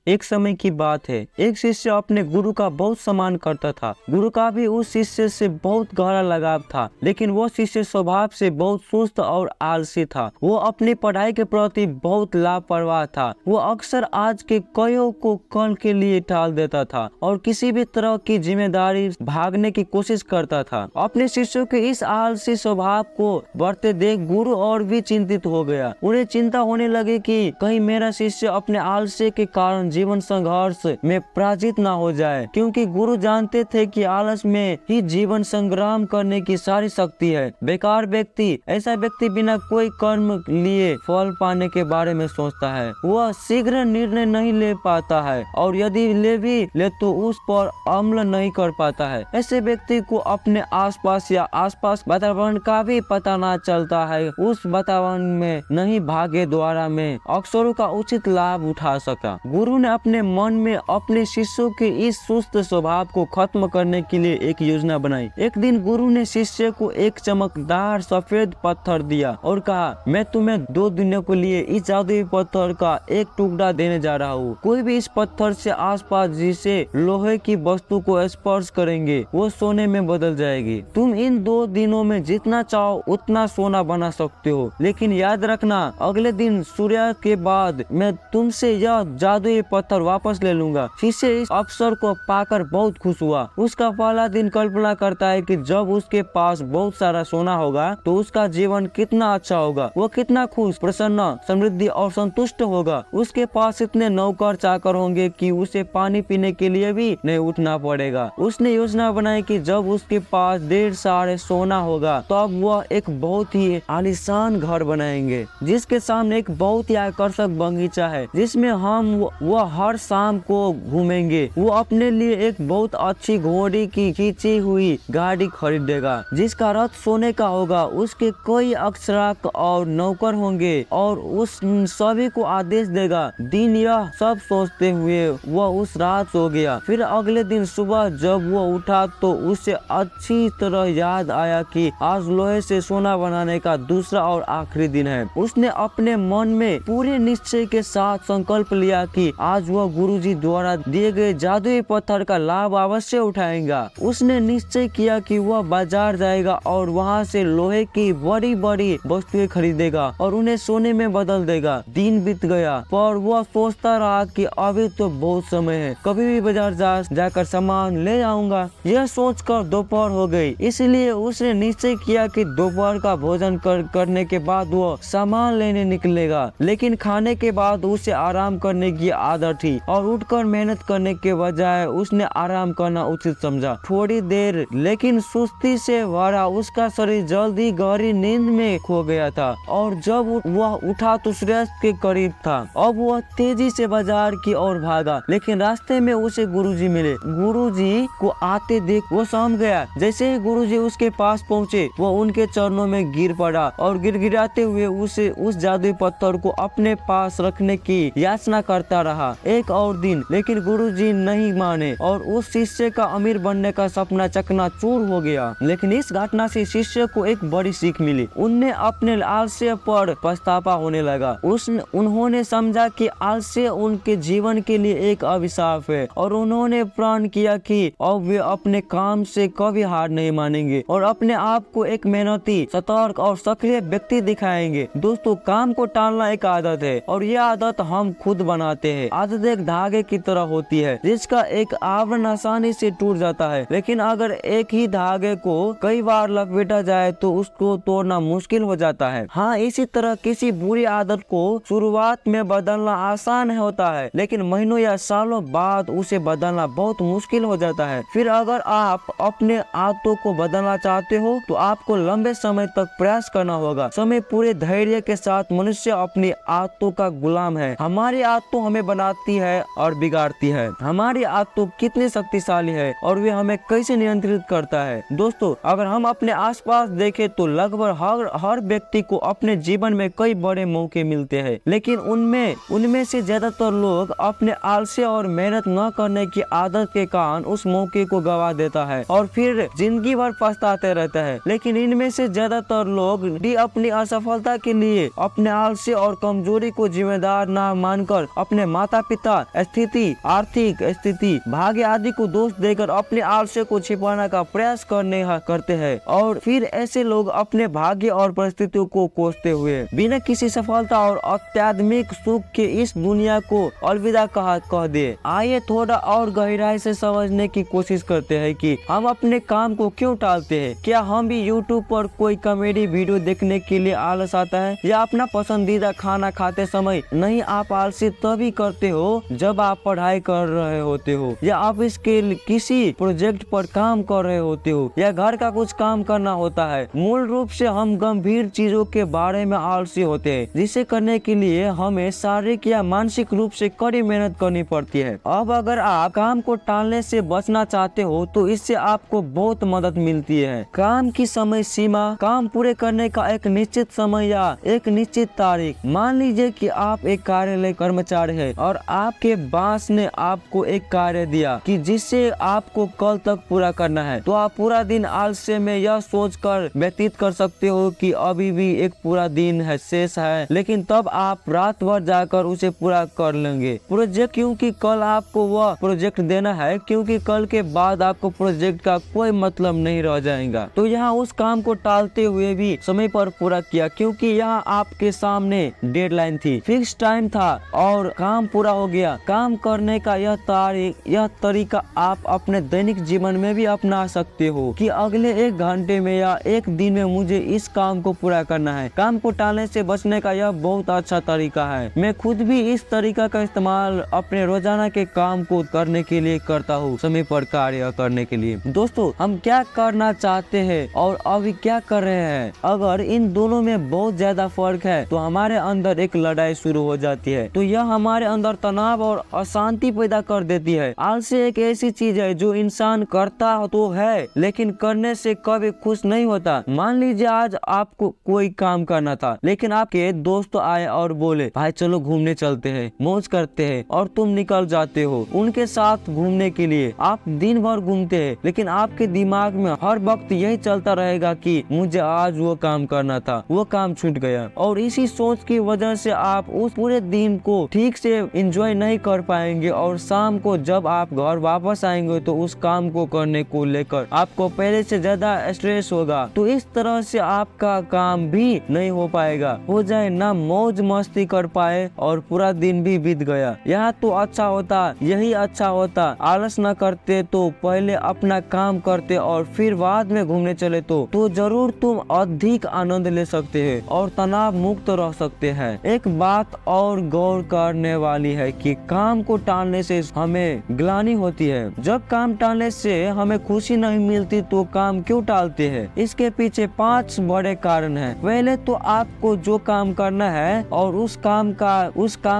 एक समय की बात है, एक शिष्य अपने गुरु का बहुत सम्मान करता था। गुरु का भी उस शिष्य से बहुत गहरा लगाव था, लेकिन वो शिष्य स्वभाव से बहुत सुस्त और आलसी था। वो अपनी पढ़ाई के प्रति बहुत लापरवाह था। वो अक्सर आज के कार्यों को कल के लिए टाल देता था और किसी भी तरह की जिम्मेदारी भागने की कोशिश करता था। अपने शिष्यों के इस आलसी स्वभाव को बढ़ते देख गुरु और भी चिंतित हो गया। उन्हें चिंता होने लगी कि कहीं मेरा शिष्य अपने आलस्य के कारण जीवन संघर्ष में पराजित ना हो जाए, क्योंकि गुरु जानते थे कि आलस में ही जीवन संग्राम करने की सारी शक्ति है। बेकार व्यक्ति ऐसा व्यक्ति बिना कोई कर्म लिए फल पाने के बारे में सोचता है। वह शीघ्र निर्णय नहीं ले पाता है और यदि ले तो उस पर अमल नहीं कर पाता है। ऐसे व्यक्ति को अपने आसपास या आसपास वातावरण का भी पता ना चलता है। उस वातावरण में नहीं भागे द्वारा में अवसरों का उचित लाभ उठा सका। गुरु ने अपने मन में अपने शिष्यों के इस सुस्त स्वभाव को खत्म करने के लिए एक योजना बनाई। एक दिन गुरु ने शिष्य को एक चमकदार सफेद पत्थर दिया और कहा, मैं तुम्हें 2 दिनों के लिए इस जादुई पत्थर का एक टुकड़ा देने जा रहा हूँ। कोई भी इस पत्थर से आसपास जिसे लोहे की वस्तु को स्पर्श करेंगे वो सोने में बदल जाएगी। तुम इन 2 दिनों में जितना चाहो उतना सोना बना सकते हो, लेकिन याद रखना अगले दिन सूर्य के बाद मैं तुमसे यह जादुई पत्थर वापस ले लूंगा। शिष्य इस अवसर को पाकर बहुत खुश हुआ। उसका पहला दिन कल्पना करता है कि जब उसके पास बहुत सारा सोना होगा तो उसका जीवन कितना अच्छा होगा। वो कितना खुश, प्रसन्न, समृद्धि और संतुष्ट होगा। उसके पास इतने नौकर चाकर होंगे कि उसे पानी पीने के लिए भी नहीं उठना पड़ेगा। उसने योजना बनाई कि जब उसके पास ढेर सारे सोना होगा तब वह एक बहुत ही आलीशान घर बनाएंगे, जिसके सामने एक बहुत ही आकर्षक बगीचा है जिसमें वह हर शाम को घूमेंगे। वो अपने लिए एक बहुत अच्छी घोड़ी की खींची हुई गाड़ी खरीदेगा जिसका रथ सोने का होगा। उसके कई अक्षराक और नौकर होंगे और उस सभी को आदेश देगा। दिन यह सब सोचते हुए वह उस रात सो गया। फिर अगले दिन सुबह जब वह उठा तो उसे अच्छी तरह याद आया कि आज लोहे से सोना बनाने का दूसरा और आखिरी दिन है। उसने अपने मन में पूरे निश्चय के साथ संकल्प लिया कि आज वह गुरुजी द्वारा दिए गए जादुई पत्थर का लाभ अवश्य उठाएगा। उसने निश्चय किया कि वह बाजार जाएगा और वहां से लोहे की बड़ी बड़ी वस्तुएं खरीदेगा और उन्हें सोने में बदल देगा। दिन बीत गया पर वह सोचता रहा कि अभी तो बहुत समय है, कभी भी बाजार जाकर सामान ले आऊंगा। यह सोचकर दोपहर हो गई, इसलिए उसने निश्चय किया कि दोपहर का भोजन करने के बाद वह सामान लेने निकलेगा। लेकिन खाने के बाद उसे आराम करने की आदत थी और उठकर मेहनत करने के बजाय उसने आराम करना उचित समझा। थोड़ी देर लेकिन सुस्ती से भरा उसका शरीर जल्दी गहरी नींद में खो गया था और जब वह उठा तो सूर्यास्त के करीब था। अब वह तेजी से बाजार की ओर भागा, लेकिन रास्ते में उसे गुरुजी मिले। गुरुजी को आते देख वो सहम गया। जैसे ही गुरुजी उसके पास पहुंचे वह उनके चरणों में गिर पड़ा और गिड़गिड़ाते हुए उसे उस जादुई पत्थर को अपने पास रखने की याचना करता रहा। एक और दिन, लेकिन गुरुजी नहीं माने और उस शिष्य का अमीर बनने का सपना चकनाचूर हो गया। लेकिन इस घटना से शिष्य को एक बड़ी सीख मिली। उनने अपने आलस्य पर पछतावा होने लगा। उन्होंने समझा कि आलस्य उनके जीवन के लिए एक अभिशाप है और उन्होंने प्रण किया कि अब वे अपने काम से कभी हार नहीं मानेंगे और अपने आप को एक मेहनती, सतर्क और सक्रिय व्यक्ति दिखाएंगे। दोस्तों, काम को टालना एक आदत है और यह आदत हम खुद बनाते हैं। आदत एक धागे की तरह होती है जिसका एक आवरण आसानी से टूट जाता है, लेकिन अगर एक ही धागे को कई बार लपेटा जाए तो उसको तोड़ना मुश्किल हो जाता है। हाँ, इसी तरह किसी बुरी आदत को शुरुआत में बदलना आसान होता है, लेकिन महीनों या सालों बाद उसे बदलना बहुत मुश्किल हो जाता है। फिर अगर आप अपने आदतों को बदलना चाहते हो तो आपको लंबे समय तक प्रयास करना होगा। समय पूरे धैर्य के साथ मनुष्य अपनी आदतों का गुलाम है। हमारी आदतों हमें बनाती है और बिगाड़ती है। हमारी आदतों कितनी शक्तिशाली है और वे हमें कैसे नियंत्रित करता है। दोस्तों, अगर हम अपने आसपास देखें तो लगभग हर व्यक्ति को अपने जीवन में कई बड़े मौके मिलते हैं, लेकिन उनमें से ज्यादातर लोग अपने आलस्य और मेहनत न करने की आदत के कारण उस मौके को गवा देता है और फिर जिंदगी भर पछताते रहता है। लेकिन इनमें से ज्यादातर लोग भी अपनी असफलता के लिए अपने आलस्य और कमजोरी को जिम्मेदार न मानकर अपने माता माता पिता स्थिति, आर्थिक स्थिति, भाग्य आदि को दोष देकर अपने आलस्य को छिपाने का प्रयास करते हैं और फिर ऐसे लोग अपने भाग्य और परिस्थितियों को कोसते हुए बिना किसी सफलता और अत्याधुनिक सुख के इस दुनिया को अलविदा कह दे। आइए थोड़ा और गहराई से समझने की कोशिश करते हैं कि हम अपने काम को क्यों टालते हैं। क्या हम भी YouTube पर कोई कॉमेडी वीडियो देखने के लिए आलस आता है, या अपना पसंदीदा खाना खाते समय? नहीं, आप आलसी तभी करते हो जब आप पढ़ाई कर रहे होते हो, या आप इसके किसी प्रोजेक्ट पर काम कर रहे होते हो, या घर का कुछ काम करना होता है। मूल रूप से हम गंभीर चीजों के बारे में आलसी होते हैं, जिसे करने के लिए हमें शारीरिक या मानसिक रूप से कड़ी मेहनत करनी पड़ती है। अब अगर आप काम को टालने से बचना चाहते हो तो इससे आपको बहुत मदद मिलती है। काम की समय सीमा, काम पूरे करने का एक निश्चित समय या एक निश्चित तारीख। मान लीजिए कि आप एक कार्यालय कर्मचारी है और आपके बॉस ने आपको एक कार्य दिया कि जिससे आपको कल तक पूरा करना है, तो आप पूरा दिन आलस्य में यह सोचकर व्यतीत कर सकते हो कि अभी भी एक पूरा दिन है शेष है, लेकिन तब आप रात भर जाकर उसे पूरा कर लेंगे प्रोजेक्ट, क्योंकि कल आपको वह प्रोजेक्ट देना है, क्योंकि कल के बाद आपको प्रोजेक्ट का कोई मतलब नहीं रह जाएगा। तो यहाँ उस काम को टालते हुए भी समय पर पूरा किया, क्योंकि यहाँ आपके सामने डेडलाइन थी, फिक्स टाइम था और काम पूरा हो गया। काम करने का यह तरीका आप अपने दैनिक जीवन में भी अपना सकते हो कि अगले 1 घंटे में या 1 दिन में मुझे इस काम को पूरा करना है। काम को टालने से बचने का यह बहुत अच्छा तरीका है। मैं खुद भी इस तरीका का इस्तेमाल अपने रोजाना के काम को करने के लिए करता हूँ, समय पर कार्य करने के लिए। दोस्तों, हम क्या करना चाहते हैं और अभी क्या कर रहे हैं, अगर इन दोनों में बहुत ज्यादा फर्क है तो हमारे अंदर एक लड़ाई शुरू हो जाती है। तो यह हमारे अंदर तनाव और अशांति पैदा कर देती है। आलसी एक ऐसी चीज है जो इंसान करता तो है लेकिन करने से कभी खुश नहीं होता। मान लीजिए आज आपको कोई काम करना था, लेकिन आपके दोस्त आए और बोले भाई चलो घूमने चलते हैं, मौज करते हैं, और तुम निकल जाते हो उनके साथ घूमने के लिए। आप दिन भर घूमते हैं, लेकिन आपके दिमाग में हर वक्त यही चलता रहेगा कि मुझे आज वो काम करना था, वो काम छूट गया, और इसी सोच की वजह से आप उस पूरे दिन को ठीक से एंजॉय नहीं कर पाएंगे, और शाम को जब आप घर वापस आएंगे तो उस काम को करने को लेकर आपको पहले से ज्यादा स्ट्रेस होगा। तो इस तरह से आपका काम भी नहीं हो पाएगा, हो जाए ना मौज मस्ती कर पाए और पूरा दिन भी बीत गया। यहाँ तो अच्छा होता, यही अच्छा होता, आलस न करते तो पहले अपना काम करते और फिर बाद में घूमने चले तो जरूर तुम अधिक आनंद ले सकते हैं और तनाव मुक्त रह सकते हैं। एक बात और गौर करने वाली है कि काम को टालने से हमें ग्लानि होती है। जब काम टालने से हमें खुशी नहीं मिलती तो काम क्यों टालते हैं? इसके पीछे 5 बड़े कारण हैं। पहले तो आपको जो काम करना है और उस काम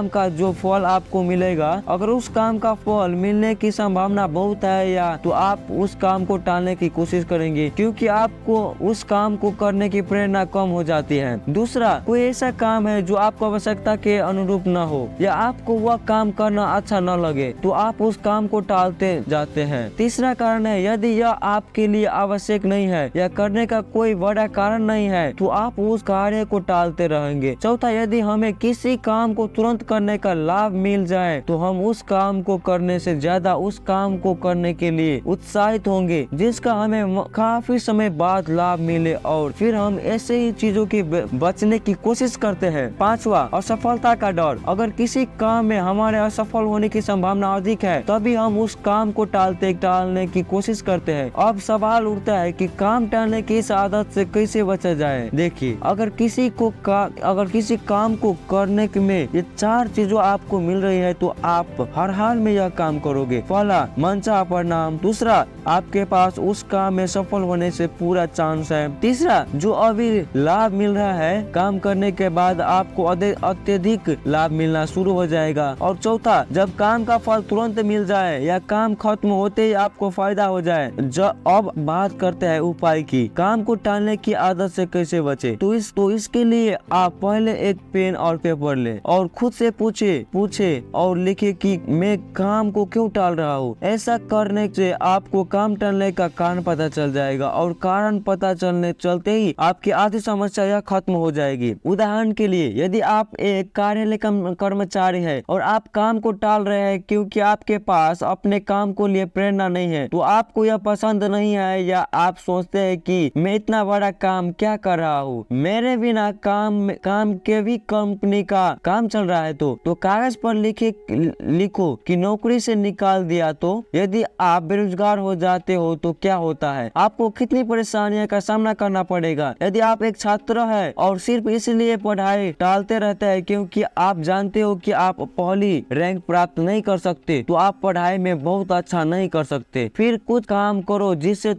का जो फल आपको मिलेगा, अगर उस काम का फल मिलने की संभावना बहुत है या तो आप उस काम को टालने की कोशिश करेंगे, क्योंकि आपको उस काम को करने की प्रेरणा कम हो जाती है। दूसरा, कोई ऐसा काम है जो आपको आवश्यकता के अनुरूप न हो या आपको वह काम करना अच्छा न लगे तो आप उस काम को टालते जाते हैं। तीसरा कारण है, यदि यह आपके लिए आवश्यक नहीं है या करने का कोई बड़ा कारण नहीं है तो आप उस कार्य को टालते रहेंगे। चौथा, यदि हमें किसी काम को तुरंत करने का लाभ मिल जाए तो हम उस काम को करने से ज्यादा उस काम को करने के लिए उत्साहित होंगे जिसका हमें काफी समय बाद लाभ मिले, और फिर हम ऐसे ही चीजों की बचने की कोशिश करते हैं। पांचवा, असफलता का डर। अगर किसी काम में हमारे असफल होने की संभावना अधिक है तभी हम उस काम को टालने की कोशिश करते हैं। अब सवाल उठता है कि काम टालने की इस आदत से कैसे बचा जाए। देखिए, अगर किसी काम को करने में ये 4 चीजों आपको मिल रही है तो आप हर हाल में यह काम करोगे। पहला, मनचाहा परिणाम। दूसरा, आपके पास उस काम में सफल होने से पूरा चांस है। तीसरा, जो अभी लाभ मिल रहा है काम करने के बाद आपको अत्यधिक लाभ मिलना शुरू हो जाएगा। और चौथा, जब काम का फल तुरंत मिल जाए या काम खत्म होते ही आपको फायदा हो जाए। अब बात करते हैं उपाय की, काम को टालने की आदत से कैसे बचे। तो इसके लिए आप पहले एक पेन और पेपर ले और खुद से पूछे और लिखे कि मैं काम को क्यों टाल रहा हूँ। ऐसा करने से आपको काम टालने का कारण पता चल जाएगा और कारण पता चलते ही आपकी आधी समस्या यह खत्म हो जाएगी। उदाहरण के लिए, यदि आप एक कार्यालय कर्मचारी है और आप काम को टाल रहे हैं क्योंकि आपके पास अपने काम को लिए प्रेरणा नहीं है, तो आपको यह पसंद नहीं है या आप सोचते हैं कि मैं इतना बड़ा काम क्या कर रहा हूँ, मेरे बिना काम के भी कंपनी का काम चल रहा है, तो कागज पर लिखो कि नौकरी से निकाल दिया। तो यदि आप बेरोजगार हो जाते हो तो क्या होता है, आपको कितनी परेशानियों का सामना करना पड़ेगा। यदि आप एक छात्र है और सिर्फ इसलिए पढ़ाई टालते रहते हैं क्योंकि आप जानते हो कि आप पहली रैंक प्राप्त नहीं कर सकते, तो आप पढ़ाई में बहुत अच्छा नहीं कर सकते। फिर कुछ काम करो जिससे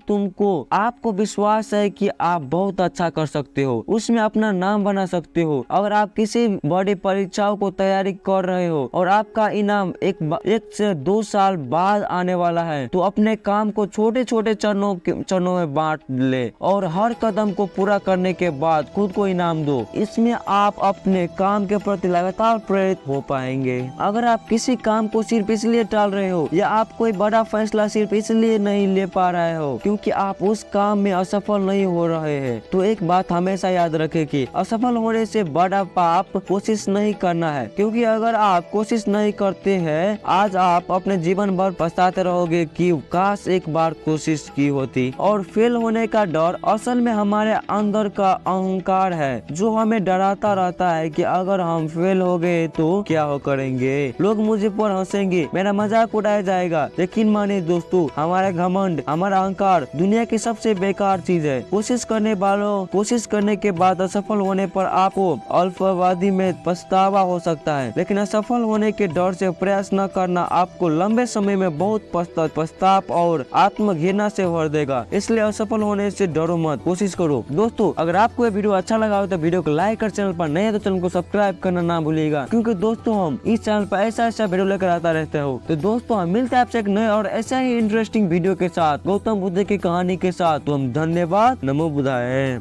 आपको विश्वास है कि आप बहुत अच्छा कर सकते हो, उसमें अपना नाम बना सकते हो। अगर आप किसी बड़ी परीक्षाओं को तैयारी कर रहे हो और आपका इनाम एक से 2 साल बाद आने वाला है, तो अपने काम को छोटे छोटे चरणों में बांट ले और हर कदम को पूरा करने के बाद खुद को इनाम दो। इसमें आप अपने काम के प्रति लगातार प्रेरित हो पाएंगे। अगर आप किसी काम को सिर्फ इसलिए टाल रहे हो या आप कोई बड़ा फैसला सिर्फ इसलिए नहीं ले पा रहे हो क्योंकि आप उस काम में असफल नहीं हो रहे हैं, तो एक बात हमेशा याद रखें कि असफल होने से बड़ा पाप कोशिश नहीं करना है। क्योंकि अगर आप कोशिश नहीं करते हैं, आज आप अपने जीवन भर पछताते रहोगे कि काश एक बार कोशिश की होती। और फेल होने का डर असल में हमारे अंदर का अहंकार है जो हमें डराता रहता है कि अगर हम फेल हो गए तो क्या हो करेंगे, लोग मुझे पर हंसेंगे, मेरा मजाक उड़ाया जाएगा। लेकिन मानिए दोस्तों, हमारा घमंड, हमारा अहंकार दुनिया की सबसे बेकार चीज है। कोशिश करने के बाद असफल होने पर आपको अल्पावधि में पछतावा हो सकता है, लेकिन असफल होने के डर से प्रयास न करना आपको लंबे समय में बहुत पछतावा और आत्मघृणा से भर देगा। इसलिए असफल होने से डरो मत, कोशिश करो। दोस्तों, अगर आपको ये वीडियो अच्छा लगा हो तो वीडियो को लाइक और चैनल पर नए हैं तो चैनल को सब्सक्राइब करना ना भूलिएगा, क्योंकि दोस्तों हम इस चैनल पर ऐसा वीडियो लेकर आता रहते हो। तो दोस्तों, हम मिलते हैं आपसे एक नए और ऐसा ही इंटरेस्टिंग वीडियो के साथ, गौतम बुद्ध की कहानी के साथ। तो हम धन्यवाद, नमो बुद्धाय।